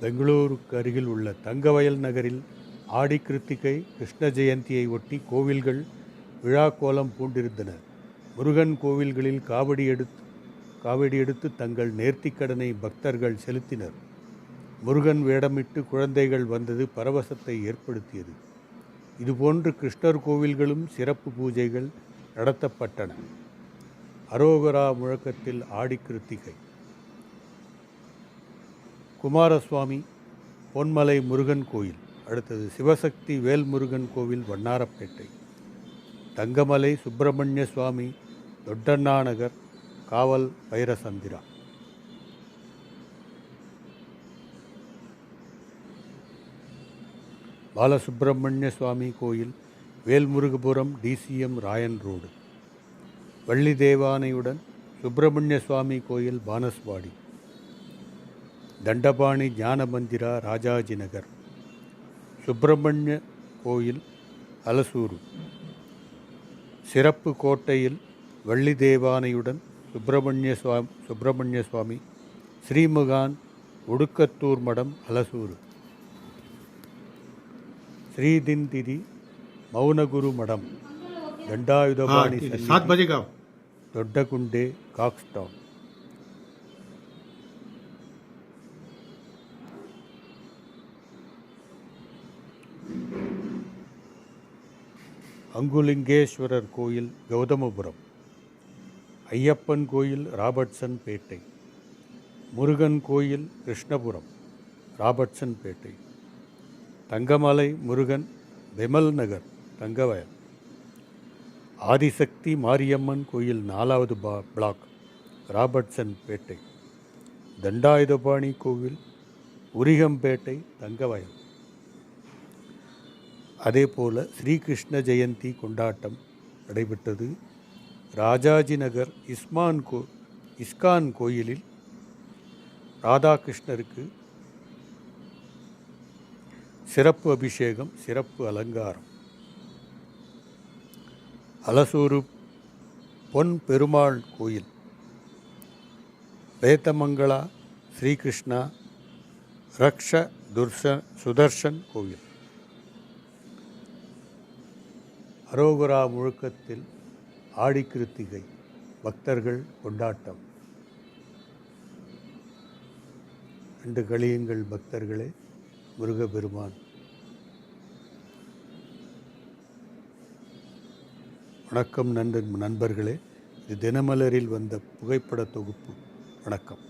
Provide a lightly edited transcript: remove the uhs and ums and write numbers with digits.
பெங்களூருக்கு அருகில் உள்ள தங்கவயல் நகரில் ஆடி கிருத்திகை கிருஷ்ண ஜெயந்தியை ஒட்டி கோவில்கள் விழா கோலம் பூண்டிருந்தன. முருகன் கோவில்களில் காவடி எடுத்து தங்கள் நேர்த்திக்கடனை பக்தர்கள் செலுத்தினர். முருகன் வேடமிட்டு குழந்தைகள் வந்தது பரவசத்தை ஏற்படுத்தியது. இதுபோன்று கிருஷ்ணர் கோவில்களும் சிறப்பு பூஜைகள் நடத்தப்பட்டன. அரோகரா முழக்கத்தில் ஆடி கிருத்திகை. குமாரசுவாமி பொன்மலை முருகன் கோயில். அடுத்தது சிவசக்தி வேல்முருகன் கோவில் வண்ணாரப்பேட்டை. தங்கமலை சுப்பிரமணிய சுவாமி தொட்டண்ணா நகர் காவல் பைரசந்திரா. பாலசுப்பிரமணிய சுவாமி கோயில் வேல்முருகபுரம் டிசிஎம் ராயன் ரோடு. வள்ளி தேவானையுடன் சுப்பிரமணிய சுவாமி கோயில் பானஸ்வாடி. தண்டபாணி ஞான மந்திரா ராஜாஜி நகர். சுப்பிரமணிய கோயில் அலசூரு. சிறப்பு கோட்டையில் வள்ளி தேவானையுடன் சுப்பிரமணிய சுவாமி ஸ்ரீமுகான் உடுக்கத்தூர் மடம் அலசூரு. ஸ்ரீதிந்திதி மௌனகுரு மடம் தண்டாயுதபாணி ದೊಡ್ಡಗುಂಡೆ ಕಾಕ್ಸ್ಟೌನ್. அங்குலிங்கேஸ்வரர் கோயில் கௌதமபுரம். ஐயப்பன் கோயில் ராபர்ட்சன் பேட்டை. முருகன் கோயில் கிருஷ்ணபுரம் ராபர்ட்சன் பேட்டை. தங்கமலை முருகன் பெமல் நகர் தங்கவயல். ஆதிசக்தி மாரியம்மன் கோயில் 4வது பிளாக் ராபர்ட்சன் பேட்டை. தண்டாயுதபாணி கோவில் உரிகம்பேட்டை தங்கவயல். அதேபோல ஸ்ரீகிருஷ்ண ஜெயந்தி கொண்டாட்டம் நடைபெற்றது. ராஜாஜி நகர் இஸ்கான் கோயிலில் ராதாகிருஷ்ணருக்கு சிறப்பு அபிஷேகம், சிறப்பு அலங்காரம். அலசூரு பொன் பெருமாள் கோயில். பேத்தமங்களா ஸ்ரீகிருஷ்ணா ரக்ஷ சுதர்ஷன் கோயில். அரோகரா முழக்கத்தில் ஆடி கிருத்திகை பக்தர்கள் கொண்டாட்டம். கண்டு கழியுங்கள் பக்தர்களே. முருகப்பெருமான். வணக்கம் நண்பர்களே. இது தினமலரில் வந்த புகைப்பட தொகுப்பு. வணக்கம்.